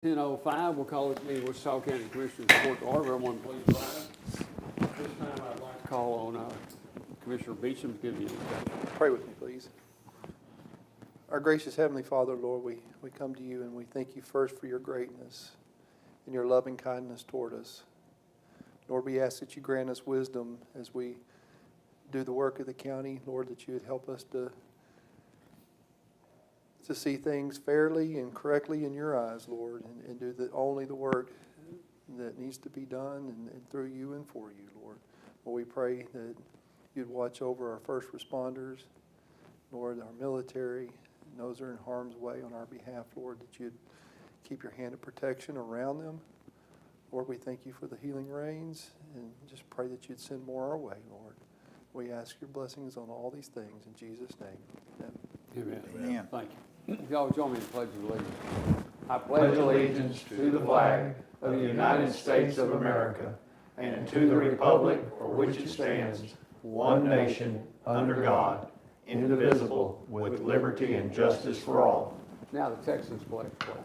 10:05, we'll call this meeting Wichita County Commissioners Court to order. Everyone please rise. This time I'd like to call on Commissioner Beecham to give the introduction. Pray with me, please. Our gracious Heavenly Father, Lord, we come to you and we thank you first for your greatness and your loving kindness toward us. Lord, we ask that you grant us wisdom as we do the work of the county. Lord, that you would help us to see things fairly and correctly in your eyes, Lord, and do only the work that needs to be done and through you and for you, Lord. Lord, we pray that you'd watch over our first responders, Lord, our military, and those that are in harm's way on our behalf, Lord, that you'd keep your hand of protection around them. Lord, we thank you for the healing rains and just pray that you'd send more our way, Lord. We ask your blessings on all these things in Jesus' name. Amen. Amen. Amen. Thank you. If y'all join me in the Pledge of Allegiance. I Pledge allegiance to the flag of the United States of America and to the republic for which it stands, one nation, under God, indivisible, with liberty and justice for all. Now the Texas flag, please.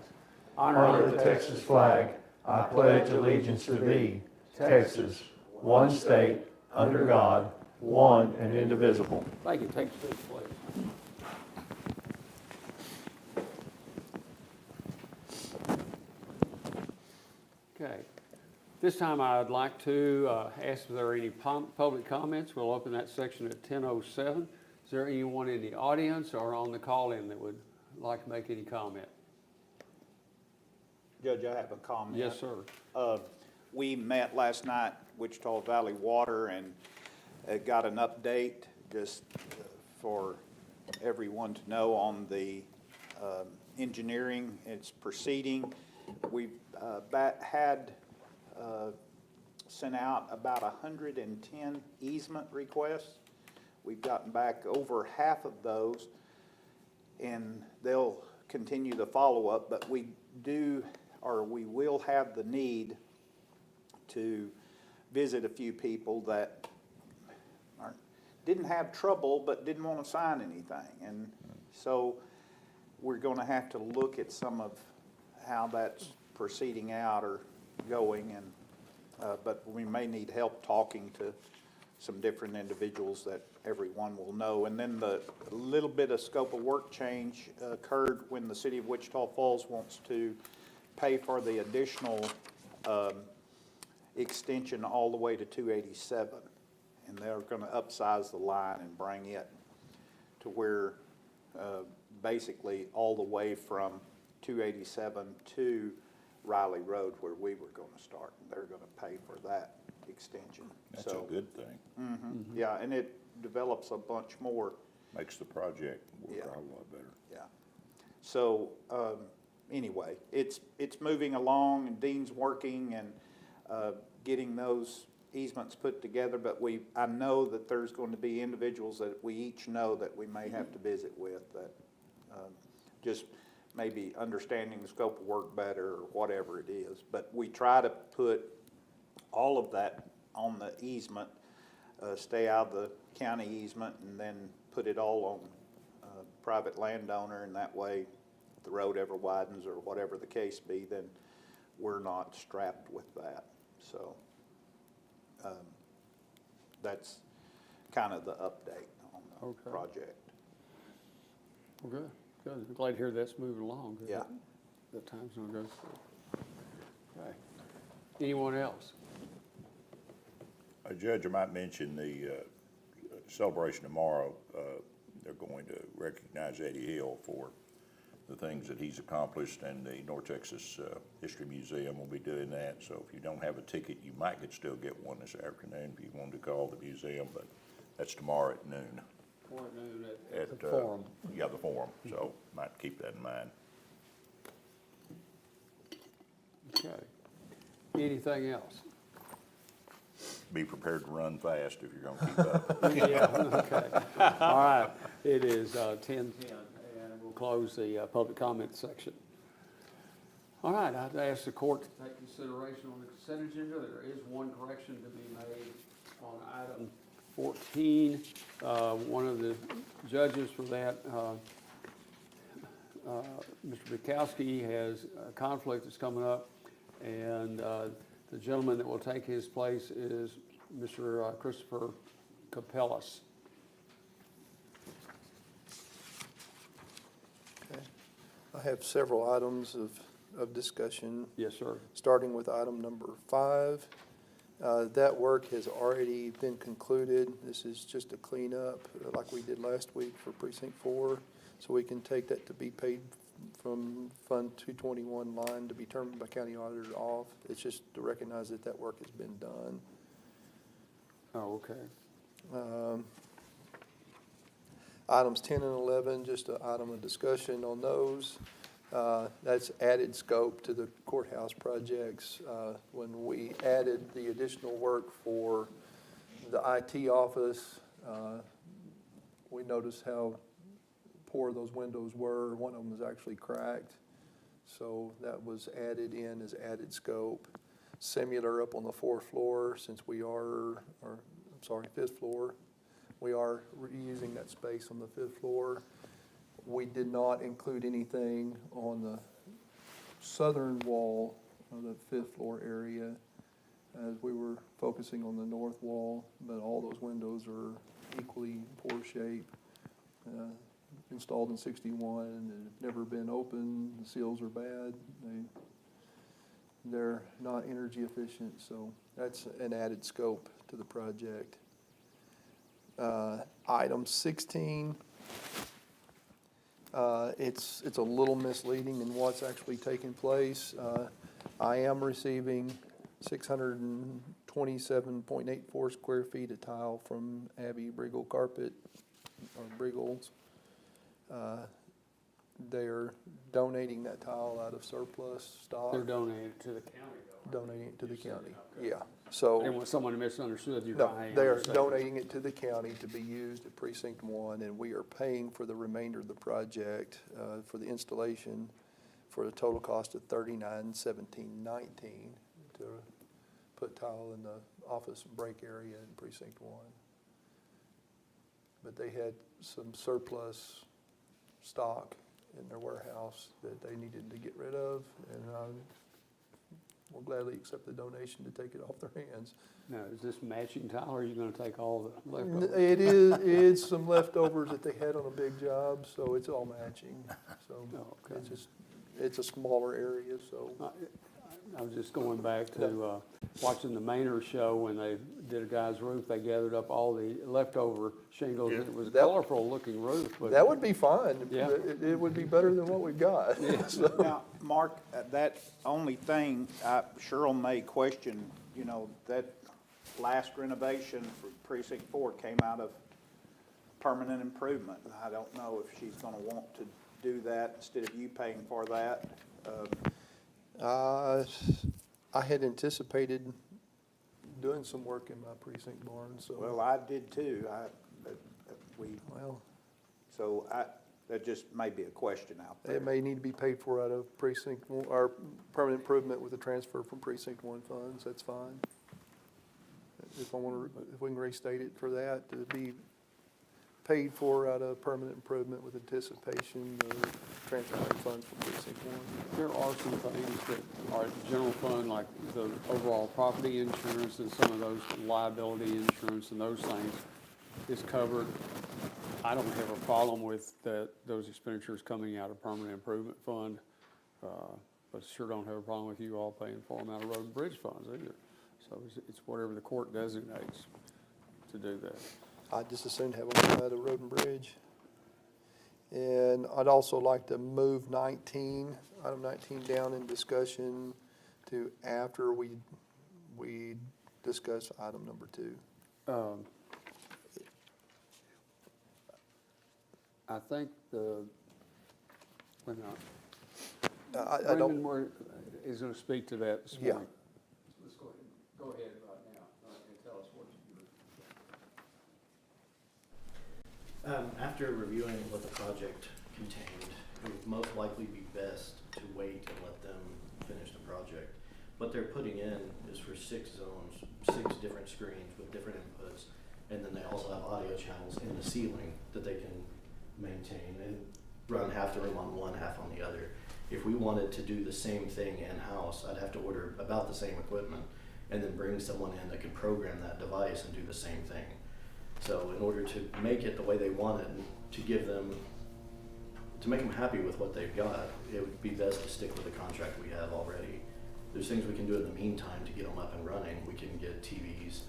Honor the Texas flag. I pledge allegiance to thee, Texas, one state, under God, one and indivisible. Thank you. Take your seats, please. Okay. This time I'd like to ask if there are any public comments. We'll open that section at 10:07. Is there anyone in the audience or on the call-in that would like to make any comment? Judge, I have a comment. Yes, sir. We met last night, Wichita Valley Water, and got an update just for everyone to know on the engineering. It's proceeding. We've had sent out about 110 easement requests. We've gotten back over half of those, and they'll continue the follow-up, but we will have the need to visit a few people that didn't have trouble but didn't want to sign anything. And so we're going to have to look at some of how that's proceeding out or going, and but we may need help talking to some different individuals that everyone will know. And then the little bit of scope of work change occurred when the city of Wichita Falls wants to pay for the additional extension all the way to 287. And they're going to upsize the line and bring it to where basically all the way from 287 to Riley Road where we were going to start. And they're going to pay for that extension. That's a good thing. Mm-hmm. Yeah, and it develops a bunch more. Makes the project work out a lot better. Yeah. So anyway, it's moving along, and Dean's working and getting those easements put together. But I know that there's going to be individuals that we each know that we may have to visit with that just maybe understanding the scope of work better or whatever it is. But we try to put all of that on the easement, stay out of the county easement, and then put it all on private landowner, and that way if the road ever widens or whatever the case be, then we're not strapped with that. So that's kind of the update on the project. Well, good. Good. I'm glad to hear that's moving along. Yeah. The time's going to go through. Okay. Anyone else? Judge, I might mention the celebration tomorrow. They're going to recognize Eddie Hill for the things that he's accomplished, and the North Texas History Museum will be doing that. So if you don't have a ticket, you might still get one this afternoon if you wanted to call the museum, but that's tomorrow at noon. Tomorrow at noon at the forum. Yeah, the forum. So might keep that in mind. Okay. Anything else? Be prepared to run fast if you're going to keep up. Yeah, okay. All right. It is 10:10, and we'll close the public comment section. All right. I'd ask the court to take consideration on the consent agenda. There is one correction to be made on item 14. One of the judges for that Mr. Bukowski has a conflict that's coming up, and the gentleman that will take his place is Mr. Christopher Capellas. Okay. I have several items of discussion, Yes, sir. starting with item number 5. That work has already been concluded. This is just a cleanup, like we did last week for Precinct 4. So we can take that to be paid from Fund 221 line to be determined by county auditor off. It's just to recognize that that work has been done. Oh, okay. Items 10 and 11, just an item of discussion on those. That's added scope to the courthouse projects. When we added the additional work for the IT office, we noticed how poor those windows were. One of them was actually cracked. So that was added in as added scope. Similar up on the 4th floor, since we are, or I'm sorry, 5th floor. We are reusing that space on the 5th floor. We did not include anything on the southern wall of the 5th floor area, as we were focusing on the north wall, but all those windows are equally in poor shape. Installed in 61, and they've never been opened, the seals are bad, they're not energy efficient, so that's an added scope to the project. Item 16, it's a little misleading in what's actually taking place. I am receiving 627.84 square feet of tile from Abbey Briegel Carpet, or Briegels. They're donating that tile out of surplus stock. They're donating it to the county, though. Donating it to the county, Okay. yeah. I So, didn't want someone to misunderstood you. no, by they're understating. donating it to the county to be used at Precinct 1, and we are paying for the remainder of the project, for the installation, for a total cost of $39,1719 to put tile in the office and break area in Precinct 1. But they had some surplus stock in their warehouse that they needed to get rid of, and will gladly accept the donation to take it off their hands. Now, is this matching tile, or are you gonna take all the leftovers? It's some leftovers that they had on a big job, so it's all matching. So Oh, okay. it's a smaller area, so. I was just going back to watching the Maynard show when they did a guy's roof. They gathered up all the leftover shingles. Yeah. It was a That- colorful looking roof, but That would be fine. Yeah. It would be better than what we've got. So, Now, Mark, that only thing, Cheryl may question, that last renovation for Precinct 4 came out of permanent improvement. I don't know if she's gonna want to do that instead of you paying for that. I had anticipated doing some work in my precinct barn, so. Well, I did too. Well, That just may be a question out there. it may need to be paid for out of precinct, or permanent improvement with a transfer from Precinct 1 funds, that's fine. If we can restate it for that, to be paid for out of permanent improvement with anticipation of transferring funds from Precinct 1. there are some things that are general fund, like the overall property insurance and some of those liability insurance and those things is covered. I don't have a problem with those expenditures coming out of permanent improvement fund, but sure don't have a problem with you all paying for them out of road and bridge funds either. So it's whatever the court designates to do that. I'd just as soon have them out of road and bridge. And I'd also like to move item 19 down in discussion to after we discuss item number 2. I think I don't, Raymond is going to speak to that this Yeah. morning. Let's go ahead right now and tell us what you After reviewing what the project contained, it would most likely be best to wait and let them finish the project. What they're putting in is for 6 zones, 6 different screens with different inputs, and then they also have audio channels in the ceiling that they can maintain. And run half the room on one, half on the other. If we wanted to do the same thing in-house, I'd have to order about the same equipment and then bring someone in that could program that device and do the same thing. So in order to make it the way they want it, and to make them happy with what they've got, it would be best to stick with the contract we have already. There's things we can do in the meantime to get them up and running. We can get TVs,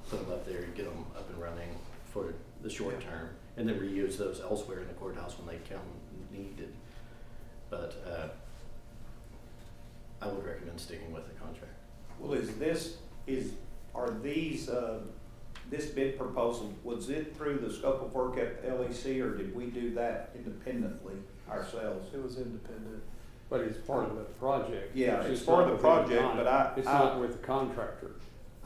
put them up there, get them up and running for the short term, and then reuse those elsewhere in the courthouse when they come needed. But I would recommend sticking with the contract. Well, are these, this bid proposal, was it through the scope of work at LEC, or did we do that independently ourselves? It was independent. But it's part of the project. Yeah, It's it's just part not of the within project, but It's not with the contractor.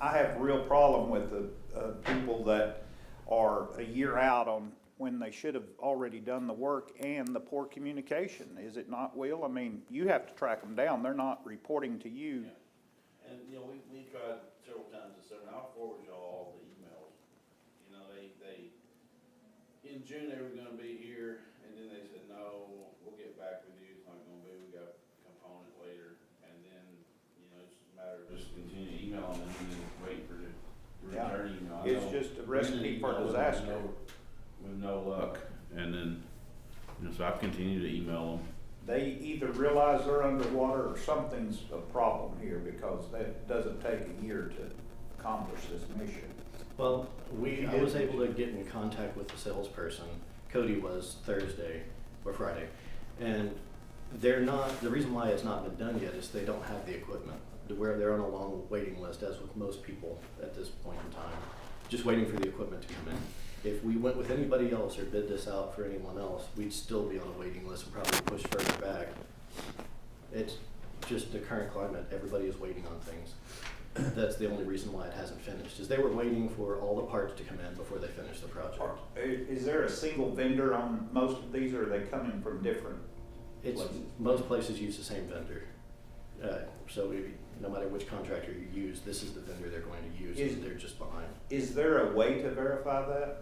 I have a real problem with the people that are a year out on when they should have already done the work, and the poor communication, is it not, Will? I mean, you have to track them down, they're not reporting to you. And, you know, we tried several times to send, I'll forward y'all all the emails. You know, they, in June, they were gonna be here, and then they said, no, we'll get back with you, it's not gonna be, we got a component later. And then, you know, it's just a matter of just continue to email them and then wait for the Yeah. return email. I It's know just a recipe for email with disaster. With no luck, and then, you know, so I've continued to email them. They either realize they're underwater or something's a problem here, because that doesn't take a year to accomplish this mission. Well, I was able to get in contact with the salesperson. Cody was Thursday or Friday, and they're not. The reason why it's not been done yet is they don't have the equipment. They're on a long waiting list, as with most people at this point in time, just waiting for the equipment to come in. If we went with anybody else or bid this out for anyone else, we'd still be on a waiting list and probably push further back. It's just the current climate. Everybody is waiting on things. That's the only reason why it hasn't finished, is they were waiting for all the parts to come in before they finished the project. Is there a single vendor on most of these, or are they coming from different places? Most places use the same vendor. So no matter which contractor you use, this is the vendor they're going to use, and they're just behind. Is there a way to verify that?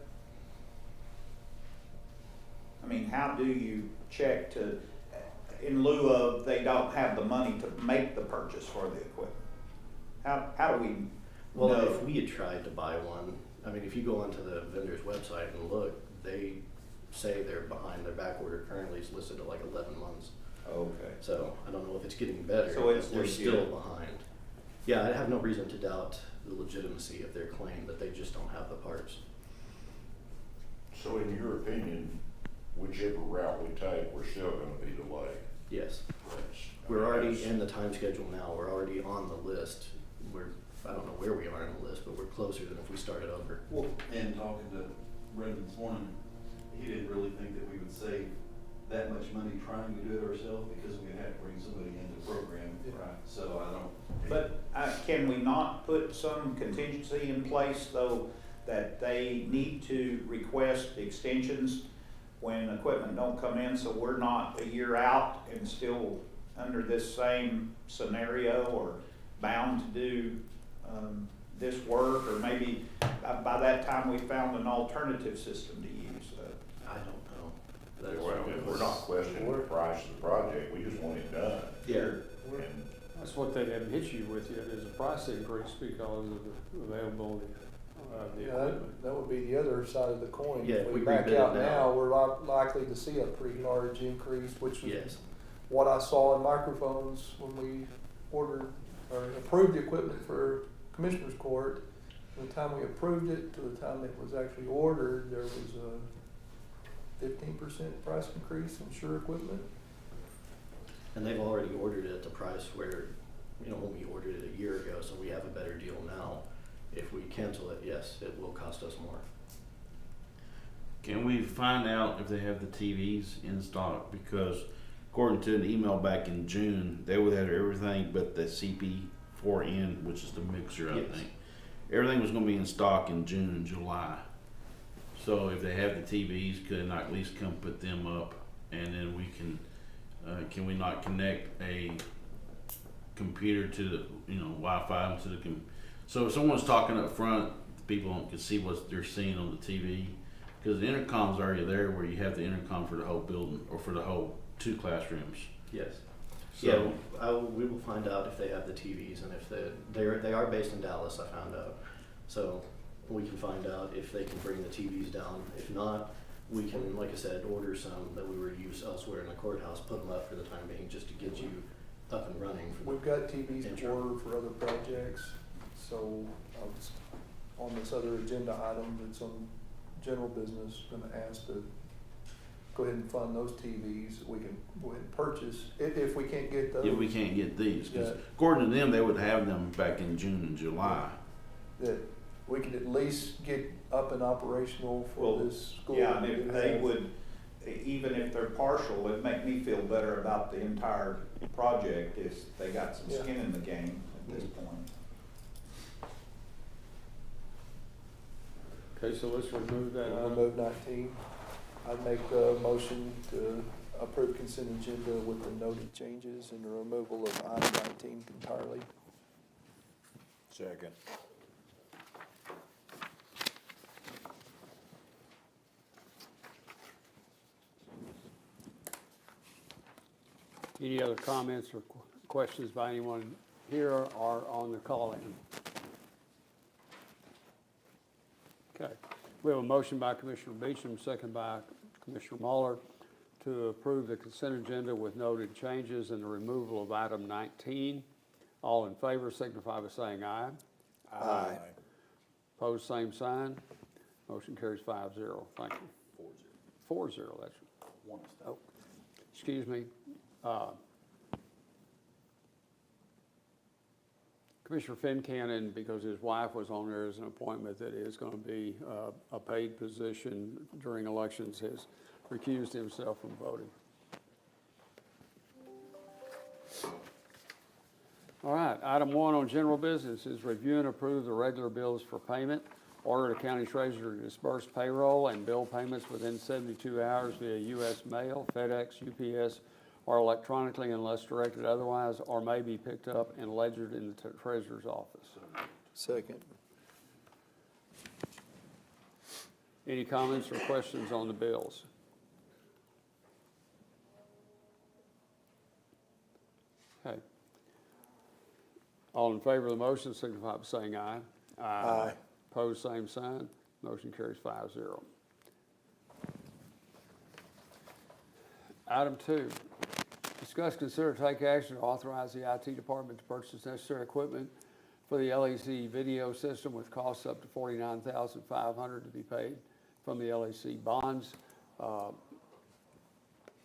I mean, how do you check to, in lieu of they don't have the money to make the purchase for the equipment? How do we Well, know? if we had tried to buy one, I mean, if you go onto the vendor's website and look, they say they're behind. Their back order currently is listed at like 11 months. Okay. So I don't know if it's getting better, So it's but they're legit. still behind. Yeah, I have no reason to doubt the legitimacy of their claim that they just don't have the parts. So in your opinion, whichever route we take, we're still gonna be delayed? Yes. That's- We're already in the time schedule now. We're already on the list. I don't know where we are on the list, but we're closer than if we started over. Well, and talking to Brendan this morning, he didn't really think that we would save that much money trying to do it ourselves, because we'd have to bring somebody in to program it. Right. So I don't. But can we not put some contingency in place, though, that they need to request extensions when equipment don't come in, so we're not a year out and still under this same scenario, or bound to do this work, or maybe by that time we found an alternative system to use? I don't know. Well, we're not questioning the price of the project, we just want it done. Yeah. And That's what they haven't hit you with yet, is a price increase because of the availability of the Yeah, equipment. that would be the other side of the coin. Yeah, If if we we back rebid it out now. now, we're likely to see a pretty large increase, which was Yes. what I saw in microphones when we ordered or approved the equipment for Commissioner's Court. From the time we approved it to the time it was actually ordered, there was a 15% price increase in Sure equipment. And they've already ordered it at the price where, you know, when we ordered it a year ago, so we have a better deal now. If we cancel it, yes, it will cost us more. Can we find out if they have the TVs in stock? Because according to an email back in June, they would have everything but the CP4N, which is the mixer, I Yes. think. Everything was gonna be in stock in June and July. So if they have the TVs, could they not at least come put them up, and then we can we not connect a computer to the, you know, Wi-Fi to the so if someone's talking up front, people can see what they're seeing on the TV. Because the intercom's already there where you have the intercom for the whole building, or for the whole 2 classrooms. Yes. So- Yeah, we will find out if they have the TVs, and if they are based in Dallas, I found out. So we can find out if they can bring the TVs down. If not, we can, like I said, order some that we were used elsewhere in the courthouse, put them up for the time being, just to get you up and running. For We've got TVs Intro. ordered for other projects, so I was on this other agenda item that's on general business, gonna ask to go ahead and fund those TVs. We can go ahead and purchase, if we can't get those. If we can't get these, because Yeah. according to them, they would have them back in June and July. That we could at least get up and operational for Well, this school. Yeah, and if they would, even if they're partial, it'd make me feel better about the entire project if they got some Yeah. skin in the game at this point. Okay, so let's remove that We'll item. remove 19. I'd make a motion to approve consent agenda with the noted changes and the removal of item 19 entirely. Second. Any other comments or questions by anyone here or on the call-in? Okay, we have a motion by Commissioner Beecham, second by Commissioner Muller, to approve the consent agenda with noted changes and the removal of item 19. All in favor signify by saying aye. Aye. Opposed, same sign. Motion carries 5-0. Thank you. 4-0, that's. Oh, excuse me. Commissioner Fincannon, because his wife was on there as an appointment that is going to be a paid position during elections, has recused himself from voting. All right, item 1 on general business is review and approve the regular bills for payment. Order the county treasurer to disperse payroll and bill payments within 72 hours via U.S. mail, FedEx, UPS, or electronically unless directed otherwise, or may be picked up and ledgered in the treasurer's office. Second. Any comments or questions on the bills? Okay. All in favor of the motion signify by saying aye. Aye. Opposed, same sign. Motion carries 5-0. Item 2, discuss, consider, take action to authorize the IT department to purchase necessary equipment for the LEC video system with costs up to $49,500 to be paid from the LEC bonds.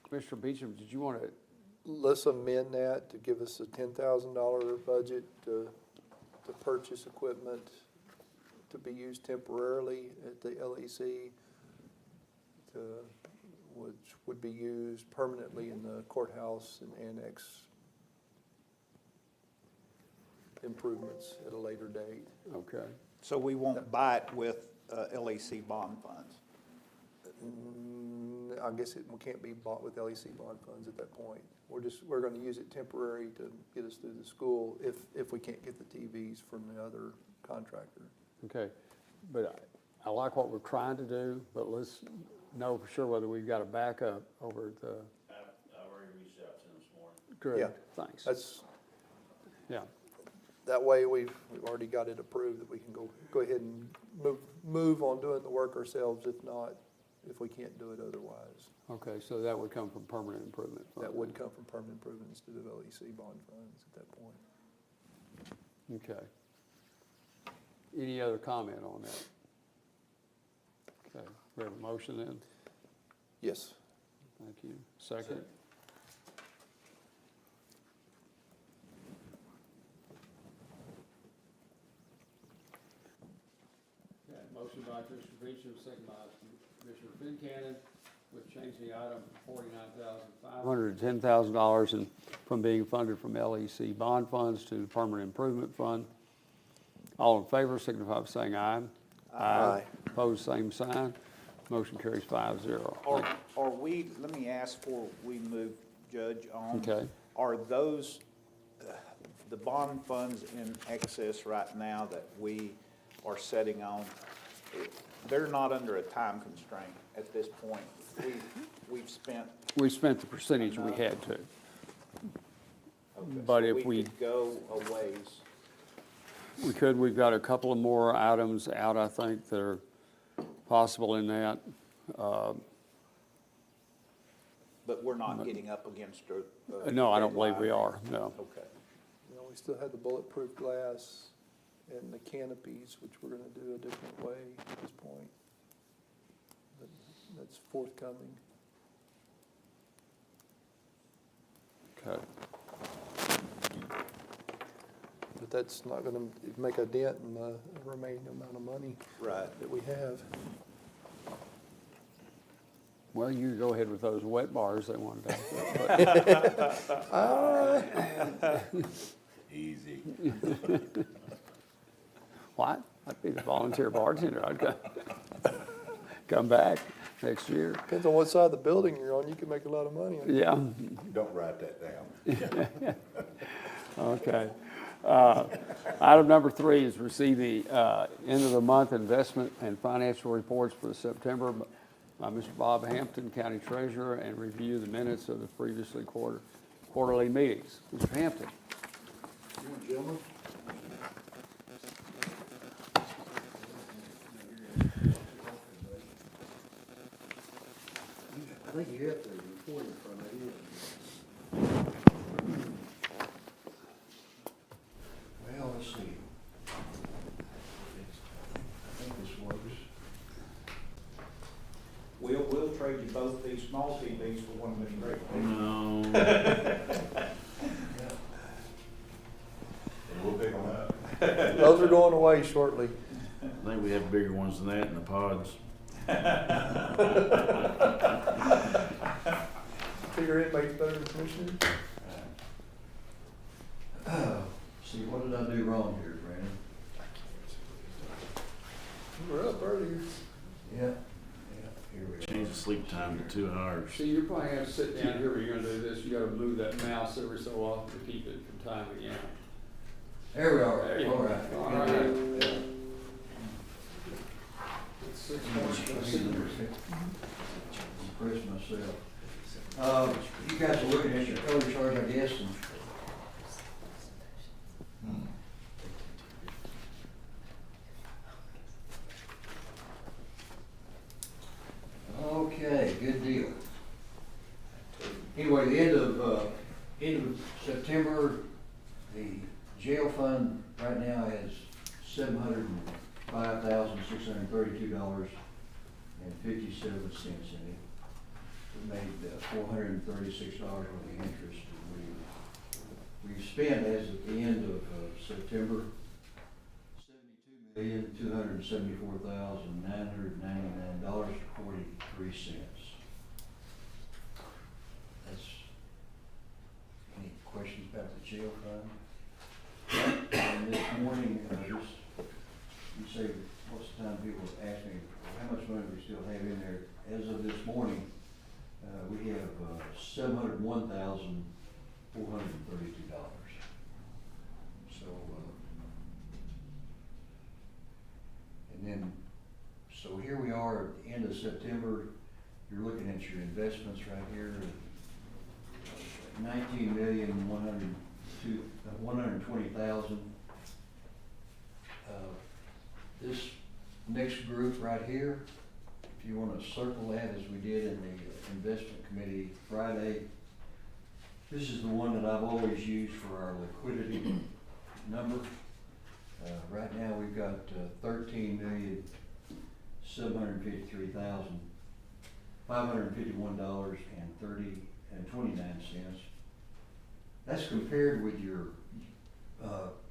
Commissioner Beecham, did you want to? Let's amend that to give us a $10,000 budget to purchase equipment to be used temporarily at the LEC, which would be used permanently in the courthouse and annex improvements at a later date. Okay. So we won't buy it with LEC bond funds. I guess it can't be bought with LEC bond funds at that point. We're gonna use it temporary to get us through the school if we can't get the TVs from the other contractor. Okay, but I like what we're trying to do, but let's know for sure whether we've got a backup over at the. I've already reached out to them this morning. Great, Yeah. thanks. That's, Yeah, that way we've already got it approved that we can go ahead and move on doing the work ourselves if we can't do it otherwise. okay, so that would come from permanent improvement fund. That would come from permanent improvement instead of LEC bond funds at that point. Okay. Any other comment on that? Okay, we have a motion then? Yes. Thank you. Second? Okay, motion by Commissioner Beecham, second by Commissioner Fincannon, with changing the item from $49,500 to $10,000 and from being funded from LEC bond funds to permanent improvement fund. All in favor signify by saying aye. Aye. Opposed, same sign. Motion carries 5-0. Are we, let me ask before we move, Judge, on. Okay. Are those, the bond funds in excess right now that we are setting on, they're not under a time constraint at this point. We've spent. We spent the percentage we had to. Okay, But so if we- could go a ways. We've got a couple of more items out, I think, that are possible in that. But we're not getting up against a. No, I don't believe we deadline. are, no. Okay. You know, we still have the bulletproof glass and the canopies, which we're gonna do a different way at this point. But that's forthcoming. Okay. But that's not gonna make a dent in the remaining amount of money Right. that we have. Well, you go ahead with those wet bars they wanted to. Easy. What? I'd be the volunteer bartender. I'd come back next year. Depends on what side of the building you're on, you can make a lot of money. Yeah, Don't write that down. okay. Item number 3 is receive the end of the month investment and financial reports for September by Mr. Bob Hampton, County Treasurer, and review the minutes of the previously quarterly meetings. Mr. Hampton. I think you have to report in front of you. Well, let's see. I think this works. We'll trade you both these small TVs for one of these great ones. No. We'll pick them up. Those are going away shortly. I think we have bigger ones than that in the pods. Bigger inmates better than commissioners? See, what did I do wrong here, Brandon? You were up earlier. Yeah, here we Change the sleep time to 2 hours. See, you're probably gonna have to sit down here when you're gonna do this. You gotta move that mouse every so often to keep it from timing out. There we are, There you go. all right. All right. Yeah. It's 6 points. Impress myself. You guys are looking at your color chart, I guess, and okay, good deal. Anyway, the end of September, the jail fund right now has $705,632.57 in it. We made $436 worth of interest. We've spent, as at the end of September, $72,274,999.43. That's, any questions about the jail fund? And this morning, you say, most of the time people ask me, how much money do we still have in there? As of this morning, we have $701,432. So, and then, so here we are at the end of September. You're looking at your investments right here. 120,000. This next group right here, if you want to circle that as we did in the investment committee Friday, this is the one that I've always used for our liquidity number. Right now we've got $13,753,551.29. That's compared with your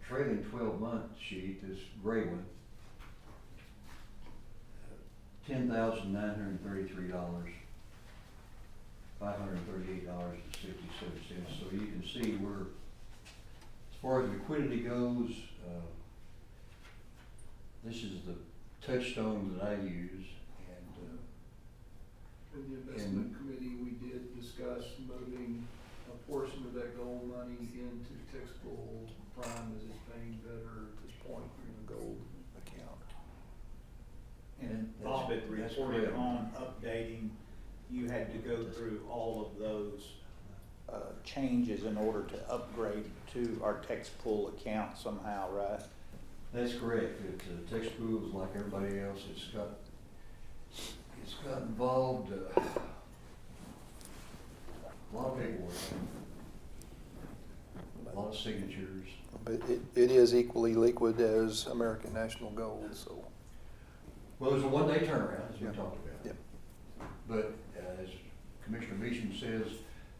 trailing 12-month sheet, this gray one, $10,933, $538.67. So you can see we're, as far as liquidity goes, this is the touchstone that I use, In the investment committee, we did discuss moving a portion of that gold money into taxable prime as it's paying better at this point in the gold account. And That's- Bob had that's reported correct. on updating, you had to go through all of those changes in order to upgrade to our text pool account somehow, right? That's correct. Text pool is like everybody else. It's got involved, a lot of paperwork, a lot of signatures. But it is equally liquid as American National Gold, so. Well, there's a one-day turnaround, as we Yeah. talked about. Yep. But as Commissioner Beecham says,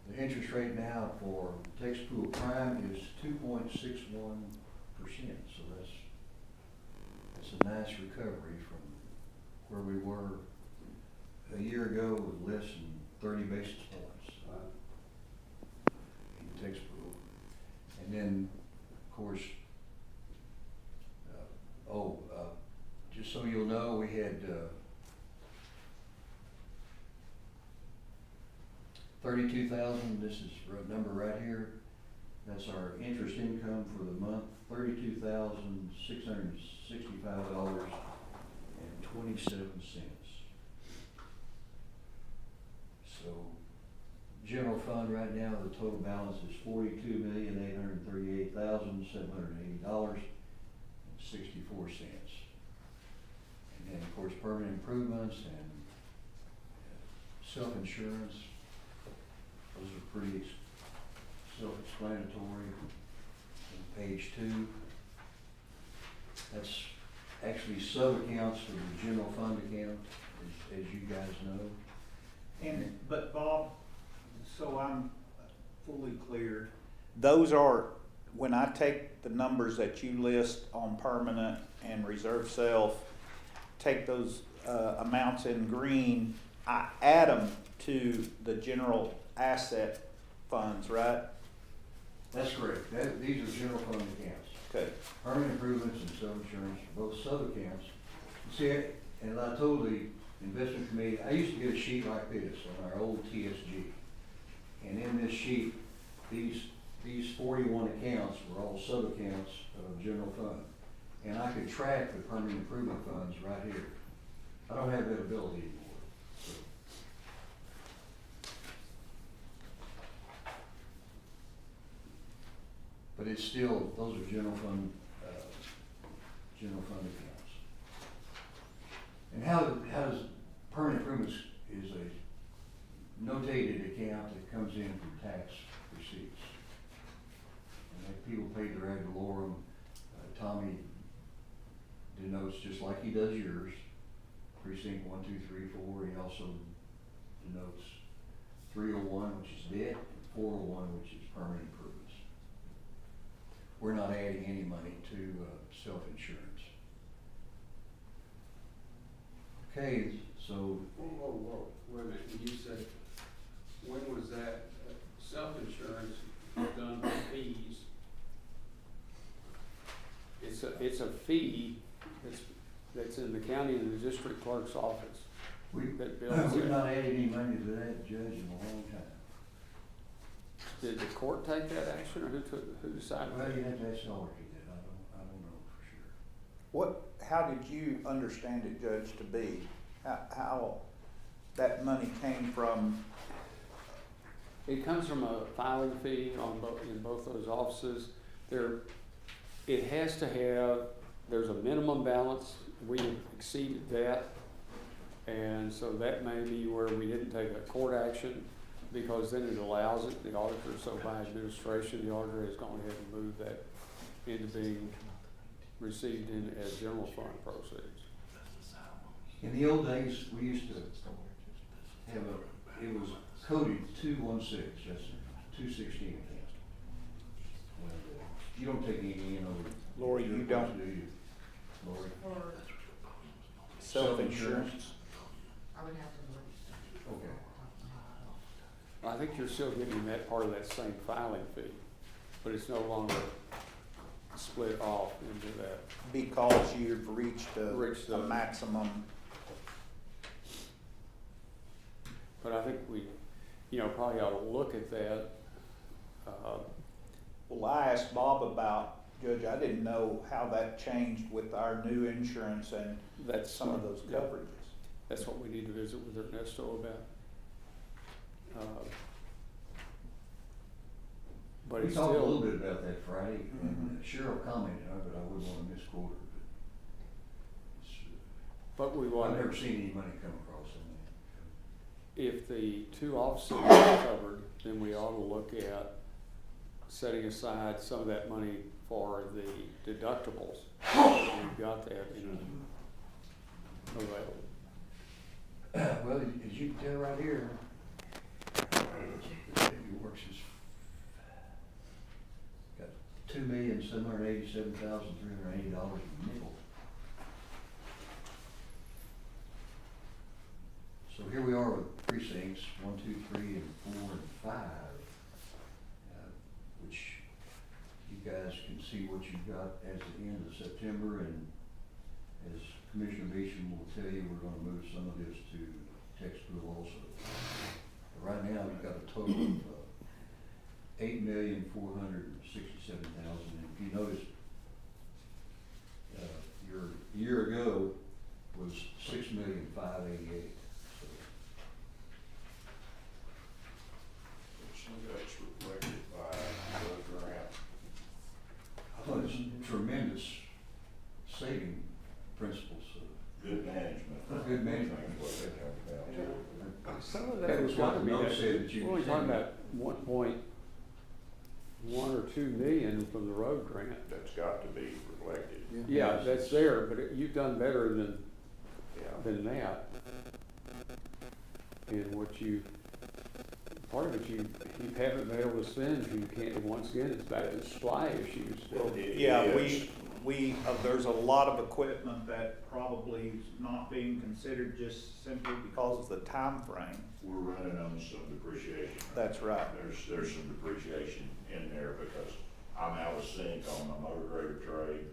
the interest rate now for text pool prime is 2.61%. So that's a nice recovery from where we were a year ago with less than 30 basis points in the text pool. And then, of course, just so you'll know, we had 32,000. This is a number right here. That's our interest income for the month, $32,665.27. So, general fund right now, the total balance is $42,838,780.64. And then, of course, permanent improvements and self-insurance, those are pretty self-explanatory. On page 2, that's actually sub-accounts for the general fund account, as you guys know. But Bob, so I'm fully clear, those are, when I take the numbers that you list on permanent and reserve self, take those amounts in green, I add them to the general asset funds, right? That's correct. These are general fund accounts. Okay. Permanent improvements and self-insurance are both sub-accounts. See, and I told the investment committee, I used to get a sheet like this on our old TSG. And in this sheet, these 41 accounts were all sub-accounts of general fund. And I could track the permanent improvement funds right here. I don't have that ability anymore. So. But it's still, those are general fund accounts. And how does permanent improvements is a notated account that comes in from tax receipts. And if people pay their ad valorem, Tommy denotes, just like he does yours, precinct 1, 2, 3, 4. He also denotes 301, which is debt, and 401, which is permanent improvements. We're not adding any money to self-insurance. Okay, so Whoa, wait a minute, you said, when was that self-insurance done by fees? It's a fee that's in the county and the district clerk's office. we've That bills it. not added any money to that, Judge, in a long time. Did the court take that action, or who decided Well, that? you have to ask the auditor that. I don't know for sure. How did you understand it, Judge, to be? How that money came from? It comes from a filing fee in both those offices. It has to have, there's a minimum balance, we have exceeded that. And so that may be where we didn't take a court action, because then it allows it, the auditor, so by administration, the auditor has gone ahead and moved that into being received in as general fund proceeds. In the old days, we used to have it was coded 216, that's 216 account. You don't take any in over. Lori, you don't? Do you? Lori? Self-insurance? I would have to look. Okay. I think you're still getting that part of that same filing fee, but it's no longer split off into that. Because you've reached Reached a the- maximum. But I think we, probably ought to look at that. Well, I asked Bob about Judge, I didn't know how that changed with our new insurance and That's some of those yeah, coverages. That's what we need to visit with Ernesto about. But We it's talked a little still, bit about that Friday, and Cheryl commented on it, but I wouldn't want to misquote her. but we I've want, never seen any money come across on that. if the two officers are covered, then we ought to look at setting aside some of that money for the deductibles. We've got that available. Well, as you can tell right here, it works as, got $2,787,380 in nickel. So here we are with precincts 1, 2, 3, and 4, and 5, which you guys can see what you've got as the end of September, and as Commissioner Beecham will tell you, we're gonna move some of this to text pool also. But right now, we've got a total of $8,467,000, and if you notice, your year ago was $6,588,000. Some of that's reflected by the grant. I thought it's tremendous saving principles. Good management. Good management. That's what they talk about. Some of that has got to be, Note said that you we're only can talking send about 1.1 or 2 million from the road grant. That's got to be reflected. Yeah, that's there, but you've done better than that. And what you, part of it you haven't been able to spend, you can't, once again, it's back to supply issues. Yeah, there's a lot of equipment that probably is not being considered just simply because of the time frame. We're running on some depreciation. That's right. There's some depreciation in there because I'm out of sync on my motor grader trade.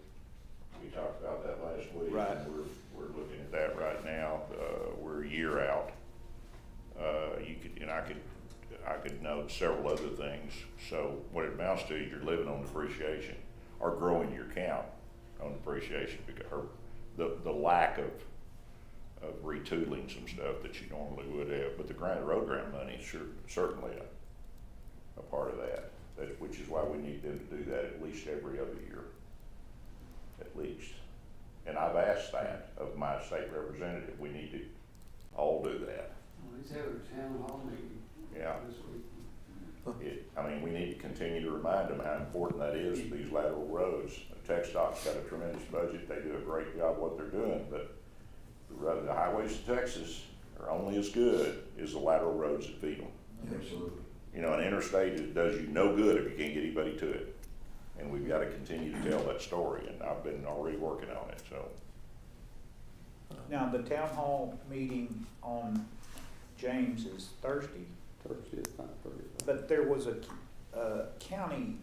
We talked about that last week. Right. And we're looking at that right now. We're a year out. I could note several other things. So what it amounts to is you're living on depreciation or growing your count on depreciation because the lack of retooling some stuff that you normally would have. But the road grant money is certainly a part of that, which is why we need them to do that at least every other year, at least. And I've asked that of my state representative. We need to all do that. Well, he's having a town hall meeting Yeah. this week. We need to continue to remind them how important that is for these lateral roads. TxDOT's got a tremendous budget. They do a great job what they're doing, but the highways in Texas are only as good as the lateral roads that feed them. Absolutely. You know, an interstate does you no good if you can't get anybody to it. And we've got to continue to tell that story, and I've been already working on it, so. Now, the town hall meeting on James is Thursday, Thursday at 5:30. but there was a county,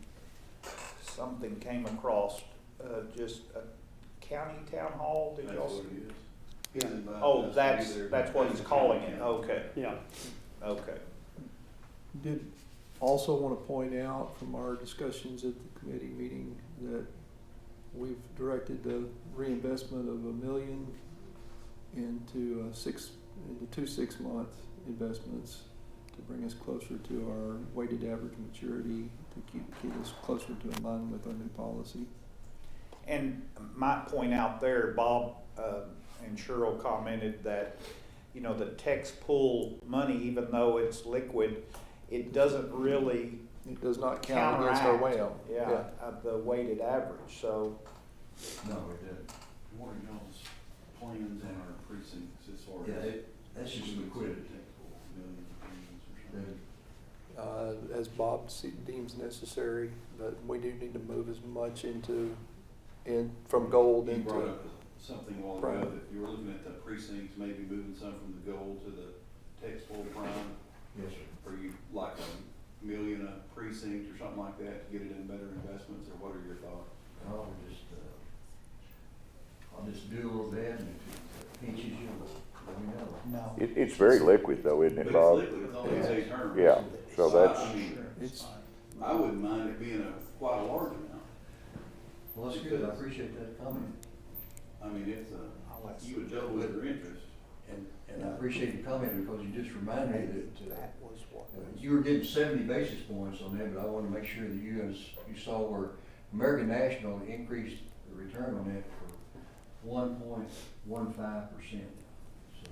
something came across, just a county town hall, did That's y'all? what it is. Yeah. Oh, that's what he's calling it, okay, Yeah. okay. Did also want to point out from our discussions at the committee meeting that we've directed the reinvestment of $1 million into two 6-month investments to bring us closer to our weighted average maturity, to keep us closer to in line with our new policy. And might point out there, Bob and Cheryl commented that, you know, the tax pool money, even though it's liquid, it doesn't really It does not count against our counteract, WAM. the weighted average, so. No, it didn't. What are y'all's plans in our precincts as far as? Yeah, that's just liquidity. Millions of millions or something? As Bob deems necessary, but we do need to move as much from gold You brought into, up something a while prime. ago, that you were looking at the precincts, maybe moving some from the gold to the taxable prime. Yes, sir. Are you like $1 million a precinct or something like that to get it in better investments, or what are your thoughts? I'll just do a little bit, and if it pinches you, let me know. No. It's very liquid though, isn't But it, it's Bob? liquid, it's only Yeah. 2 terms. Yeah, so that's, I mean, it's, I wouldn't mind it being quite a large amount. Well, that's good, I appreciate that comment. I mean, it's I'll ask- you would double your interest. And I appreciate the comment because you just reminded me that, That was what was. you were getting 70 basis points on that, but I want to make sure that you saw where American National increased the return on that for 1.15%. So,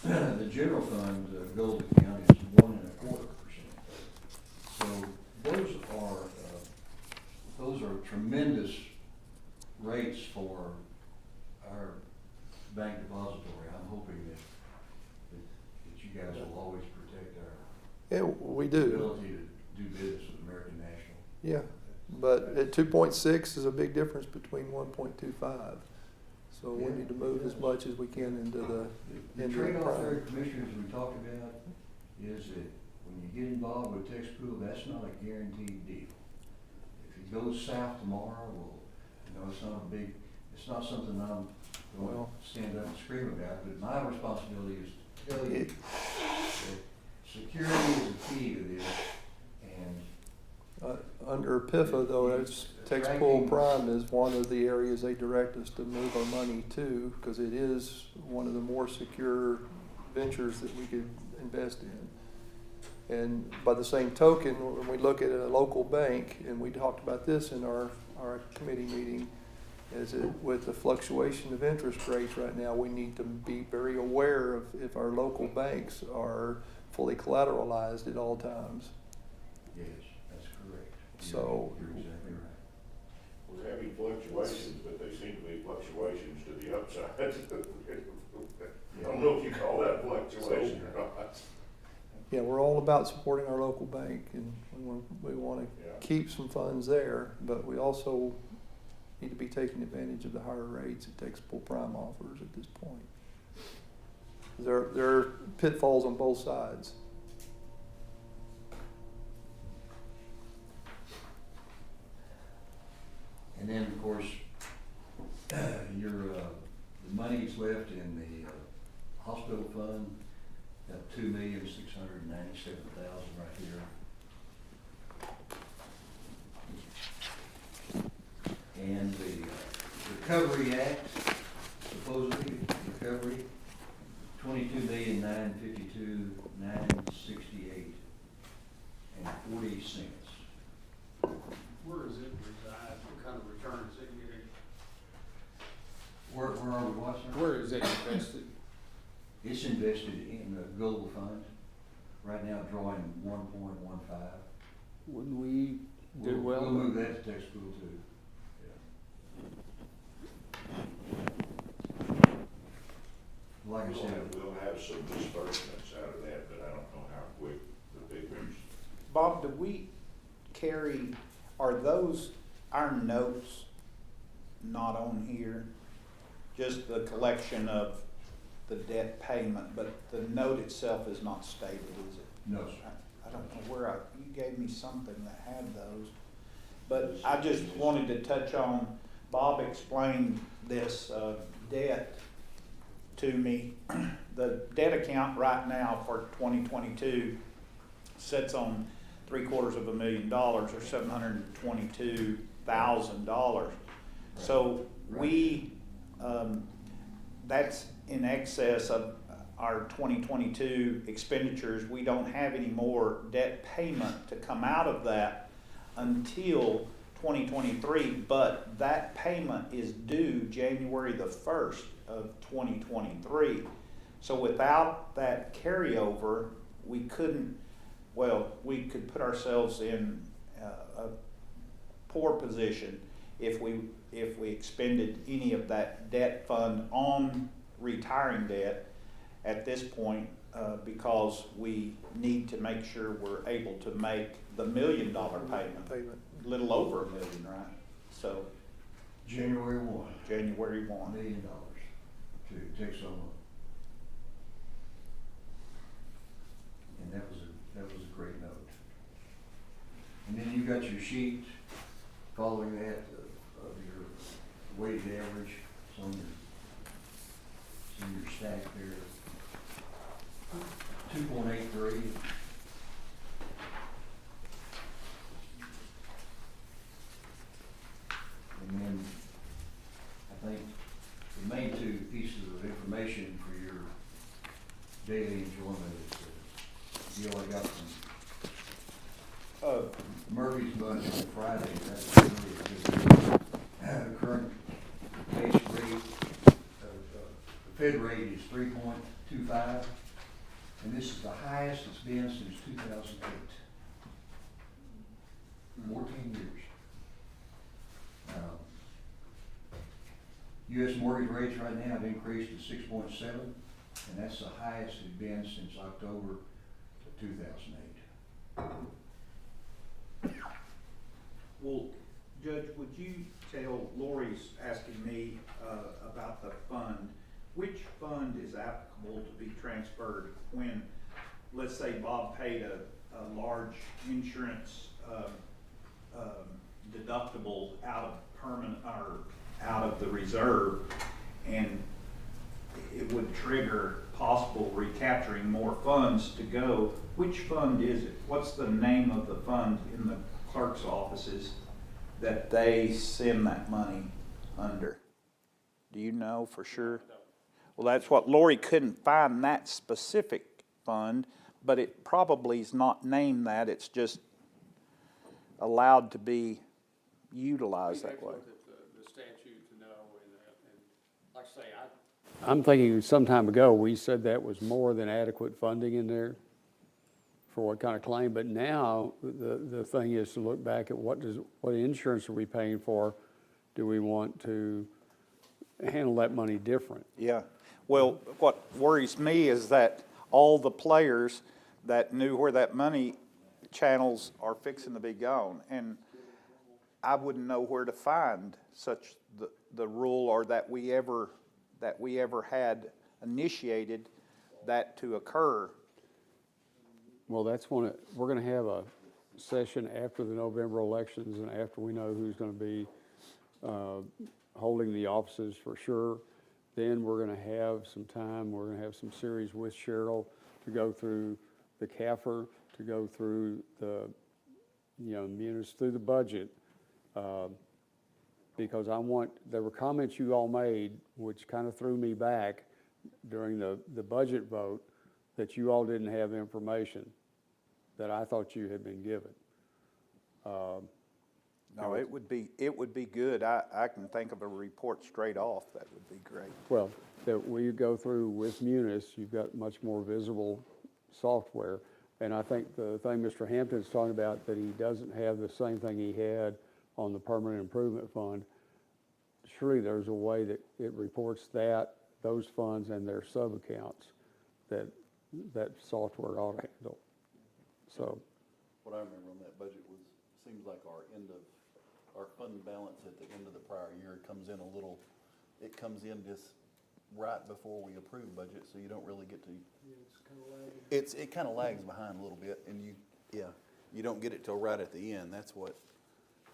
the general fund, gold account is 1.25%. So those are tremendous rates for our bank depository. I'm hoping that you guys will always protect our Yeah, we do. ability to do business with American National. Yeah, but at 2.6 is a big difference between 1.25. So we Yeah, need to move as much as we can into The into trade-off there, prime. commissioners, we talked about is that when you get involved with tax pool, that's not a guaranteed deal. If it goes south tomorrow, well, it's not something I'm going Well- to stand up and scream about, but my responsibility is to tell you that security is the key to this, and Under PIFA though, that's tax pool prime is one of the areas they direct us to move our money to, because it is one of the more secure ventures that we could invest in. And by the same token, when we look at a local bank, and we talked about this in our committee meeting, is that with the fluctuation of interest rates right now, we need to be very aware of if our local banks are fully collateralized at all times. yes, that's correct. So- You're exactly right. We're having fluctuations, but they seem to be fluctuations to the upside. I don't know if you call that fluctuation or not. Yeah, we're all about supporting our local bank, and we want to Yeah. keep some funds there, but we also need to be taking advantage of the higher rates that tax pool prime offers at this point. There are pitfalls on both sides. And then, of course, the money's left in the hospital fund, that $2,697,000 right here. And the Recovery Act, supposedly, recovery, $22,952,968.40. Where does it reside? What kind of return is it getting? Where are we watching? Where is it invested? It's invested in the global fund, right now drawing 1.15. Wouldn't we do well? We'll move that to tax pool too. Like I said, We'll have some disbursements out of that, but I don't know how quick the big ones. Bob, do we carry, are those our notes not on here? Just the collection of the debt payment, but the note itself is not stated, is it? no, sir. I don't know where you gave me something that had those. But I just wanted to touch on, Bob explained this, debt to me. The debt account right now for 2022 sits on $750,000 or $722,000. So we, that's in excess of our 2022 expenditures. We don't have any more debt payment to come out of that until 2023, but that payment is due January the 1st of 2023. So without that carryover, we could put ourselves in a poor position if we expended any of that debt fund on retiring debt at this point, because we need to make sure we're able to make the $1 million payment. A little over $1 million, right? So January 1, January $1 1. million to take someone. And that was a great note. And then you got your sheet following that of your weighted average. It's on your stack there. 2.83. 3.25, and this is the highest it's been since 2008. 14 years. U.S. mortgage rates right now have increased to 6.7, and that's the highest it's been since October of 2008. Well, Judge, would you tell, Lori's asking me about the fund, which fund is applicable to be transferred when, let's say Bob paid a large insurance deductible out of permanent, or out of the reserve, and it would trigger possible recapturing more funds to go. Which fund is it? What's the name of the fund in the clerk's offices that they send that money under? Do you know for sure? Well, that's what Lori couldn't find, that specific fund, but it probably is not named that. It's just allowed to be utilized that way. The statute to know, and like I say, I'm thinking some time ago, we said that was more than adequate funding in there for what kind of claim, but now the thing is to look back at what insurance are we paying for? Do we want to handle that money different? Yeah. Well, what worries me is that all the players that knew where that money channels are fixing to be gone, and I wouldn't know where to find such the rule, or that we ever had initiated that to occur. Well, that's we're going to have a session after the November elections and after we know who's going to be holding the offices for sure. Then we're going to have some time, we're going to have some series with Cheryl to go through the CAFR, to go through the, munis, through the budget. Because there were comments you all made, which kind of threw me back during the budget vote, that you all didn't have information that I thought you had been given. No, it would be good. I can think of a report straight off. That would be great. Well, that we go through with Munis, you've got much more visible software. And I think the thing Mr. Hampton's talking about, that he doesn't have the same thing he had on the Permanent Improvement Fund, surely there's a way that it reports those funds and their sub-accounts that software ought to handle. So, What I remember on that budget was, seems like our fund balance at the end of the prior year comes in just right before we approve budget, so you don't really get to. It kind of lags behind a little bit, and you don't get it till right at the end. That's what,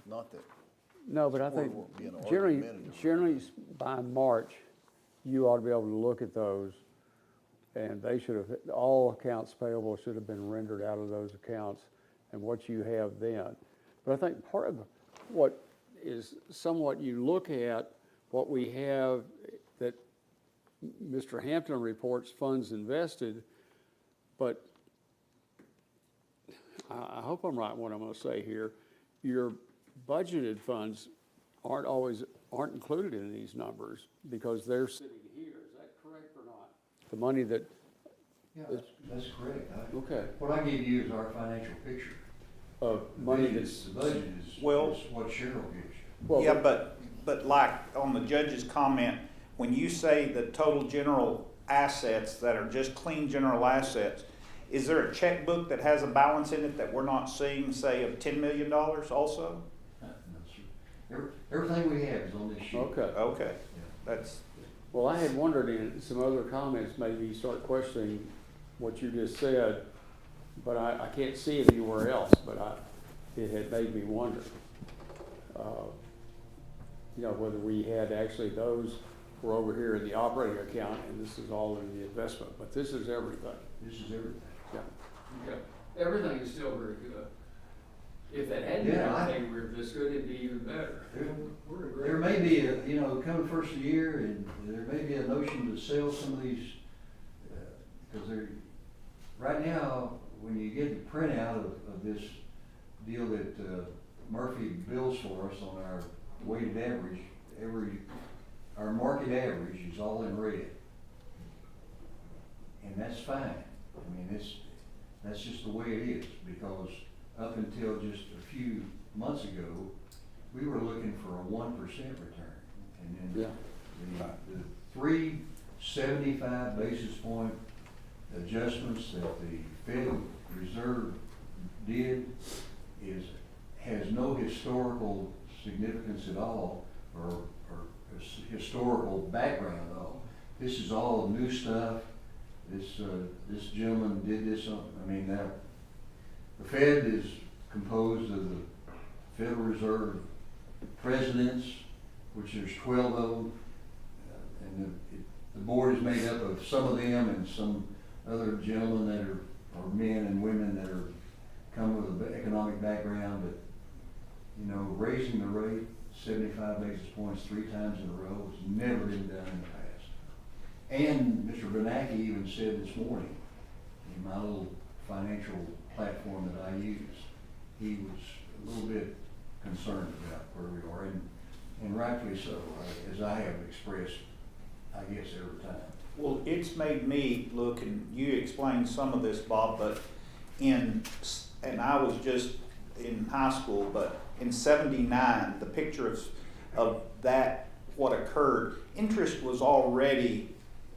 not that. no, but I Or it think won't be an generally argument. by March, you ought to be able to look at those, and they should have, all accounts payable should have been rendered out of those accounts and what you have then. But I think part of what is somewhat, you look at what we have that Mr. Hampton reports funds invested, but I hope I'm right in what I'm going to say here. Your budgeted funds aren't included in these numbers because they're sitting here. Is that correct or not? The money that. Yeah, that's correct. Okay. What I gave you is our financial picture. Of money that's. The budget is Well- what Cheryl gives you. Well, Yeah, but like on the judge's comment, when you say the total general assets that are just clean general assets, is there a checkbook that has a balance in it that we're not seeing, say, of $10 million also? No, sir. Everything we have is on this sheet. Okay. Okay, that's, Well, I had wondered in some other comments, maybe you start questioning what you just said, but I can't see it anywhere else, but it had made me wonder. Whether we had actually those were over here in the operating account and this is all in the investment, but this is everything. This is everything. Yeah. Everything is still very good. If that hadn't been everything we were this good, it'd be even better. There may be coming first of the year, and there may be a notion to sell some of these, because right now, when you get the printout of this deal that Murphy bills for us on our weighted average, our market average is all in red. And that's fine. I mean, that's just the way it is, because up until just a few months ago, we were looking for a 1% return. And then the 3 75 basis point adjustments that the Federal Reserve did has no historical significance at all, or historical background at all. This is all new stuff. This gentleman did this on, I mean, now, the Fed is composed of the Federal Reserve presidents, which there's 12 of them, and the board is made up of some of them and some other gentlemen that are men and women that are come with an economic background, but, you know, raising the rate 75 basis points 3 times in a row has never been done in the past. And Mr. Bernanke even said this morning, in my little financial platform that I use, he was a little bit concerned about where we are, and rightfully so, as I have expressed, I guess, every time. Well, it's made me look, and you explained some of this, Bob, but and I was just in high school, but in '79, the picture of that, what occurred, interest was already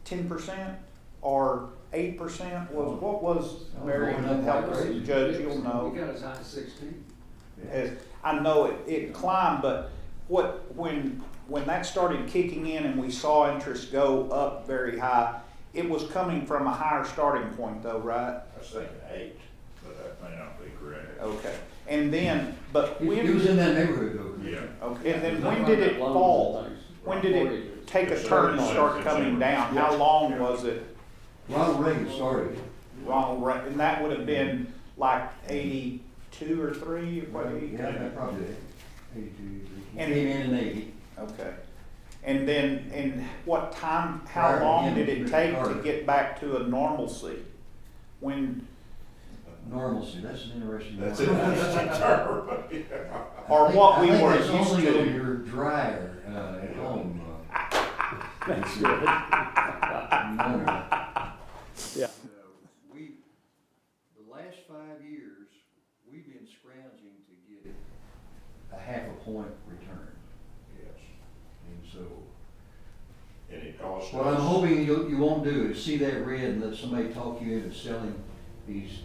10% or 8%, what was, Mary, help us, Judge, you'll know. We got as high as 16. As, I know it climbed, but when that started kicking in and we saw interest go up very high, it was coming from a higher starting point though, right? I was thinking 8, but that may not be correct. Okay, and then, but He when, was in that neighborhood though. Yeah. okay, and then when did it fall? When did it take a turn and start coming down? How long was it? Ronald Reagan started. Ronald Reagan, and that would have been like 82 or 3, or what? Yeah, probably 82. And- Came in 80. Okay. And then, and what time, how Prior to long him, did it Rick take to Carter. get back to a normalcy? When, Normalcy, that's an interesting That's word. an interesting term. or what we were I think used that's only when to? you're drier at home. That's good. Normally. Yeah. The last 5 years, we've been scrounging to get a half a point return. Yes. And so, And it costs us. what I'm hoping you won't do is see that red and let somebody talk you into selling these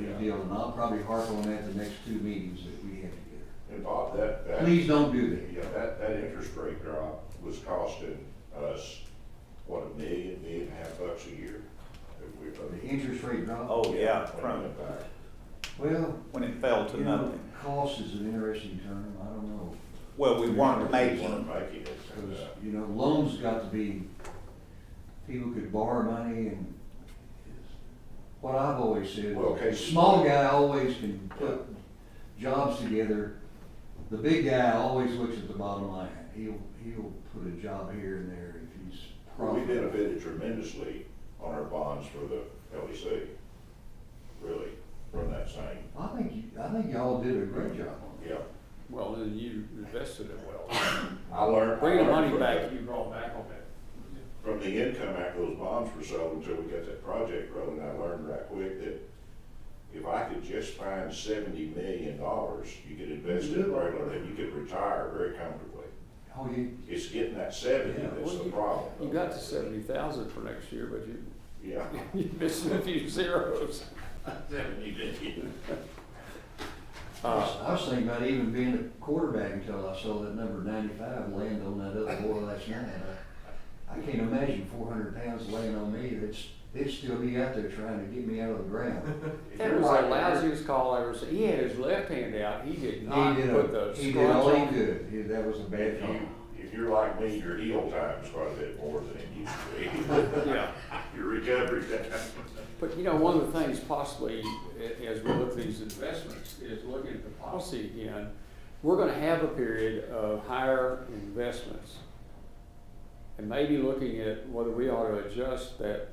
Yeah. deals. And I'll probably harp on that the next 2 meetings that we have together. And Bob, that. Please don't do that. Yeah, that interest rate drop was costing us, what, $1.5 million a year? The interest rate drop. Oh, yeah, When it from, went back. Well, when it fell to you know, nothing. cost is an interesting term. I don't know. Well, we weren't We making, weren't making it. and, Because, you know, loans got to be, people could borrow money, and what I've always said, Well, okay. the small guy always can put jobs together. The big guy always looks at the bottom line. He'll put a job here and there if he's Well, we profitable. benefited tremendously on our bonds for the LEC, really, from that same, I think y'all did a great job on it. yeah. Well, then you invested it well. I learned. Bring the I learned money from back that- you brought back on that. From the income after those bonds were sold until we got that project rolling, I learned right quick that if I could just find $70 million, you could invest in it regularly, and you could retire very comfortably. Oh, It's getting that 70 Yeah, that's well, the problem. You got to 70,000 for next year, but Yeah. you missed a few zeros. 70 million. I was thinking about even being a quarterback until I saw that number 95 land on that other boy last night. I can't imagine 400 pounds laying on me. They'd still be out there trying to get me out of the ground. That was the lousiest call I ever seen. He had his left hand out. He did not put the He did scrunch all he on. could. That was a bad call. If you're like me, your heal time is quite a bit more than it used to be. Yeah. Your recovery time. But you know, one of the things possibly, as we look at these investments, is looking at the policy again. We're gonna have a period of higher investments. And maybe looking at whether we ought to adjust that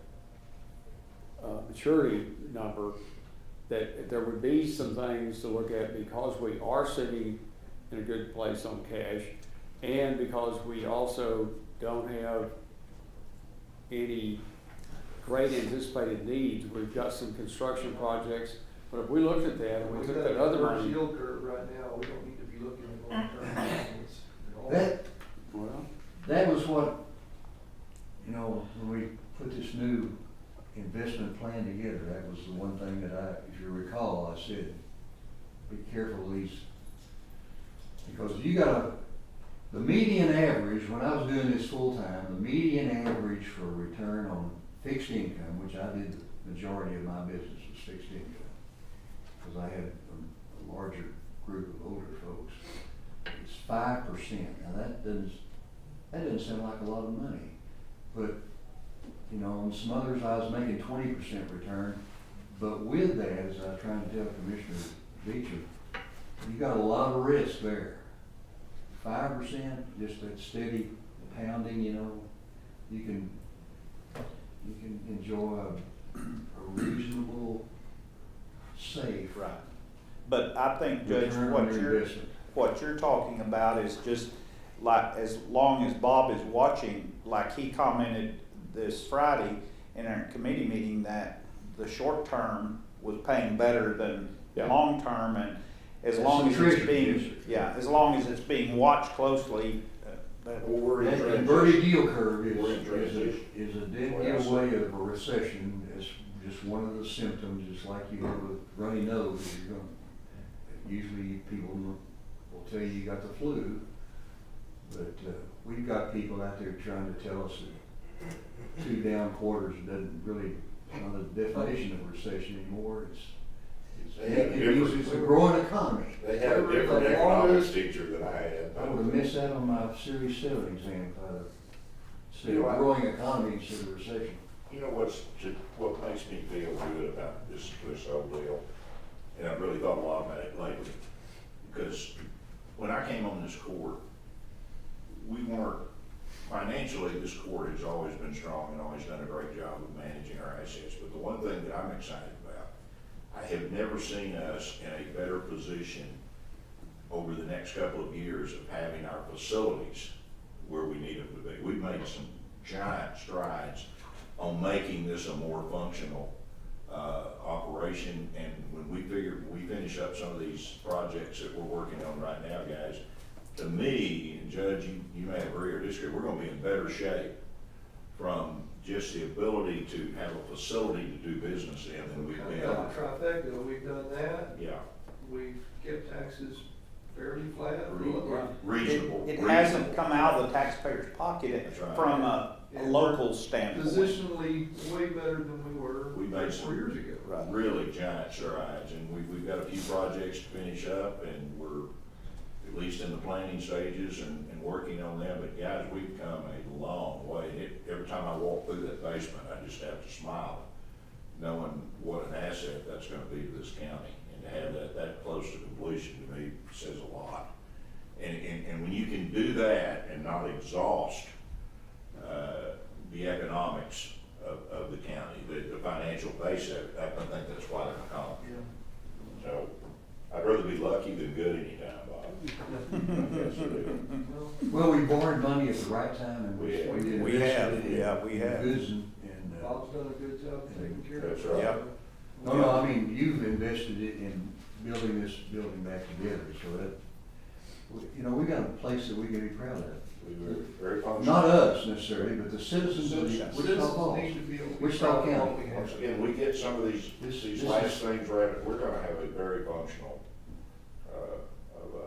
maturity number, that there would be some things to look at because we are sitting in a good place on cash, and because we also don't have any great anticipated needs. We've got some construction projects, but if we looked at that and we took that other money. Yield curve right now, we don't need to be looking at long-term investments at all. Well, That was what, you know, when we put this new investment plan together, that was the one thing that if you recall, I said, be careful of these. Because the median average, when I was doing this full-time, the median average for return on fixed income, which I did the majority of my business was fixed income, because I had a larger group of older folks, it's 5%. Now that doesn't sound like a lot of money, but you know, on some others I was making 20% return. But with that, as I was trying to tell Commissioner Beecher, you got a lot of risk there. 5%, just that steady pounding, you know, you can enjoy a reasonable, safe Right. But I think, Judge, return on your investment. what you're talking about is just like, as long as Bob is watching, like he commented this Friday in our committee meeting that the short term was paying better than Yeah. long term, and as That's long some as it's treasury, being, yes, sir. yeah, as long as it's being watched closely, that, Well, we're in That transition. inverted yield curve We're in is transition. a dead Well, that's- giveaway of a recession. It's just one of the symptoms, just like you have a runny nose, you're going, usually people will tell you got the flu. But, we've got people out there trying to tell us that 2 down quarters doesn't really, not the definition of a recession anymore. They have It's a growing economy. They had a different economics teacher than I had. I would have missed that on my Series 7 exam if I'd have said You know, I- growing economy instead of recession. You know what makes me feel good about this whole deal, and I've really thought a lot about it lately, because when I came on this court, we weren't, financially, this court has always been strong and always done a great job of managing our assets, but the one thing that I'm excited about, I have never seen us in a better position over the next couple of years of having our facilities where we need them to be. We've made some giant strides on making this a more functional operation, and when we finish up some of these projects that we're working on right now, guys, to me, and Judge, you may agree or disagree, we're gonna be in better shape from just the ability to have a facility to do business in than we've Kind been. of got the trifecta, we've done that, Yeah, we've kept taxes fairly flat. reasonable. it hasn't come out of the taxpayer's pocket That's right. from a local standpoint. Positionally, way better than we were We made 4 years ago. Right. really giant strides, and we've got a few projects to finish up, and we're at least in the planning stages and working on them, but guys, we've come a long way. Every time I walk through that basement, I just have to smile, knowing what an asset that's gonna be to this county, and to have that close to completion to me says a lot. And when you can do that and not exhaust, the economics of the county, the financial base of it, I think that's quite an accomplishment. So, I'd rather be lucky than good anytime, Bob. Yes, I do. Well, we borrowed money at the right time and we We invested have, in yeah, we have. goods and, Bob's done a good job taking care of it. That's right. Yep. no, I mean, you've invested it in building this building back together, so that, you know, we got a place that we can be proud of. We were very functional. Not us necessarily, but the citizens of Citizens. Wichita Citizens Falls. need to be able to be Wichita proud of what County. we have. Once again, we get some of these This last is- things right, we're gonna have a very functional,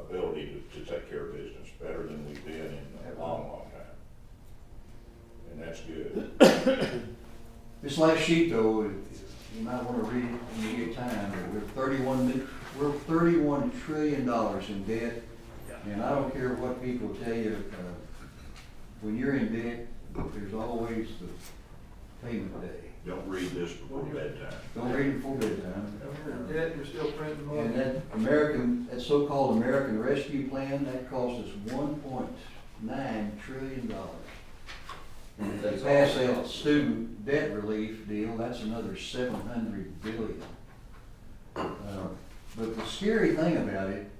ability to take care of business, better than we've been in a long, long time. And that's good. This last sheet though, you might wanna read it when you get time, but we're $31 trillion in debt. And I don't care what people tell you, when you're in debt, there's always the payment day. Don't read this before bedtime. Don't read it before bedtime. If you're in debt, you're still printing money. And that so-called American Rescue Plan, that cost us $1.9 trillion. And if they pass that student debt relief deal, that's another $700 billion. But the scary thing about it,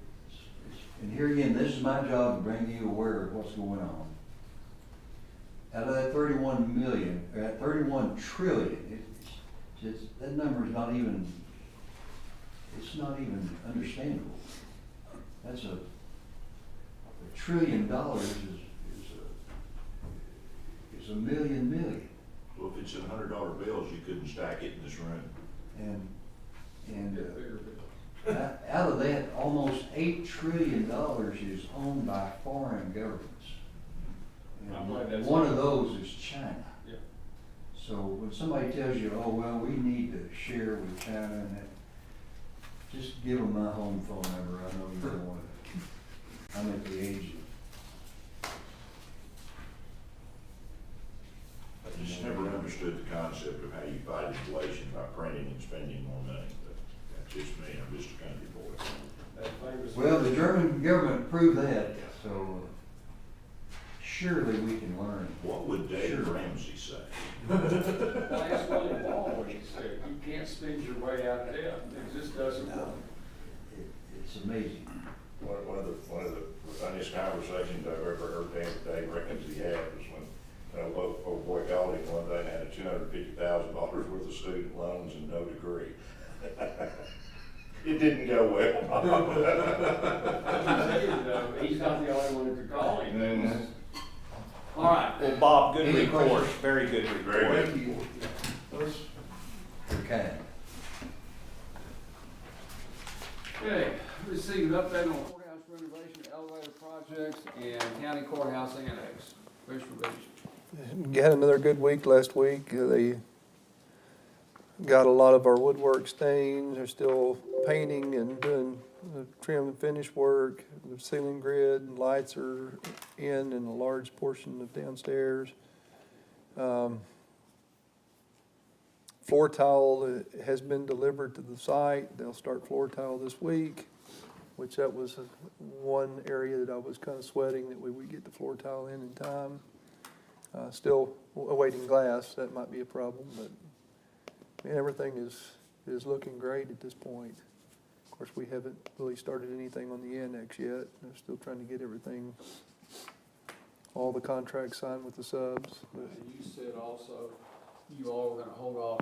and here again, this is my job to bring you aware of what's going on. out of that 31 million, or that 31 trillion, it's just, that number is not even, it's not even understandable. That's $1 trillion is a million. Well, if it's in $100 bills, you couldn't stack it in this room. And out of that, almost $8 trillion is owned by foreign governments. And one of those is China. Yeah. So when somebody tells you, oh, well, we need to share with China, and that, just give them my home phone number. I know you don't want it. I'm at the age I just never understood the concept of how you fight inflation by printing and spending more money, but that's just me, I'm just a country boy. well, the German government proved that, so surely we can learn. What would Dave Ramsey say? Last William Ball, he said, you can't spend your way out of debt, it just doesn't work. It's amazing. One of the funniest conversations I've ever heard Dave Ramsey have was when old boy called him one day and had $250,000 worth of student loans and no degree. It didn't go well. He's not the only one that could call him. All right. Well, Bob, good Any report, questions? very good report. Very good. Thank you. You're kind. Okay, received an update on courthouse renovation, elevator projects, and county courthouse annex. Commissioner Beach. Had another good week last week. They got a lot of our woodwork stains. They're still painting and doing the trim and finish work. The ceiling grid and lights are in a large portion of downstairs. Floor tile has been delivered to the site. They'll start floor tile this week, which that was one area that I was kind of sweating that we would get the floor tile in time. Still awaiting glass. That might be a problem, but everything is looking great at this point. Of course, we haven't really started anything on the annex yet. They're still trying to get everything, all the contracts signed with the subs. But And you said also, you all were gonna hold off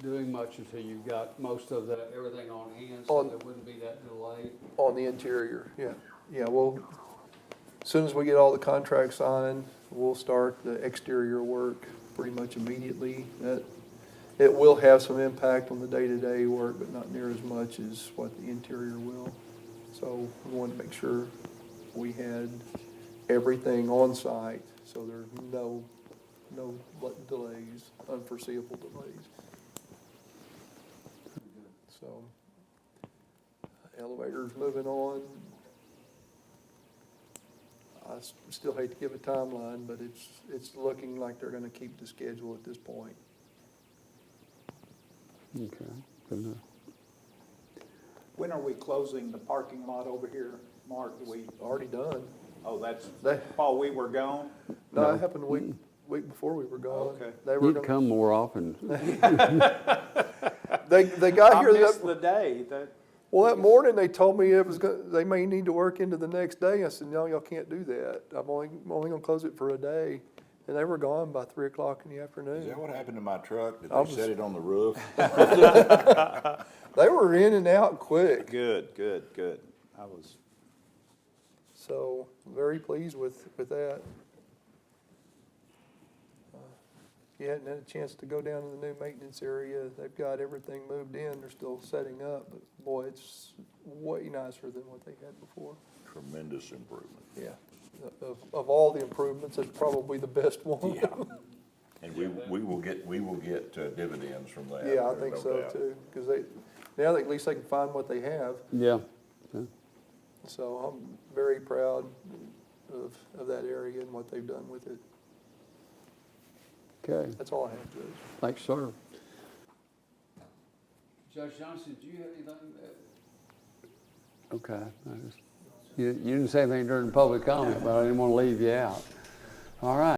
doing much until you got most of that, everything on hand, so On- there wouldn't be that delay. on the interior, yeah, well, as soon as we get all the contracts signed, we'll start the exterior work pretty much immediately. It will have some impact on the day-to-day work, but not near as much as what the interior will. So we wanted to make sure we had everything on site, so there's no delays, unforeseeable delays. So, elevator's moving on. I still hate to give a timeline, but it's looking like they're gonna keep the schedule at this point. Okay, good enough. When are we closing the parking lot over here, Mark? Do we, Already done. oh, that's They- while we were gone? No, it happened a week before we were gone. Okay. They were You'd gonna, come more often. they got I here, missed that, the day, well, that morning they told me they may need to work into the next day. I said, no, y'all can't do that. I'm only gonna close it for a day. And they were gone by 3 o'clock in the Is afternoon. that what happened to my truck? Did I they was- set it on the roof? They were in and out quick. good. I was, So, very pleased with that. You hadn't had a chance to go down to the new maintenance area. They've got everything moved in. They're still setting up, but boy, it's way nicer than what they had before. Tremendous improvement. Yeah. Of all the improvements, it's probably the best one. Yeah. And we will get dividends from that. Yeah, I there's think no so doubt. too, because now at least they can find what they have. Yeah. So I'm very proud of that area and what they've done with it. Okay, That's all I have, Judge. thanks, sir. Judge Johnson, do you have anything? Okay, you didn't say anything during public comment, but I didn't want to leave you out. All right.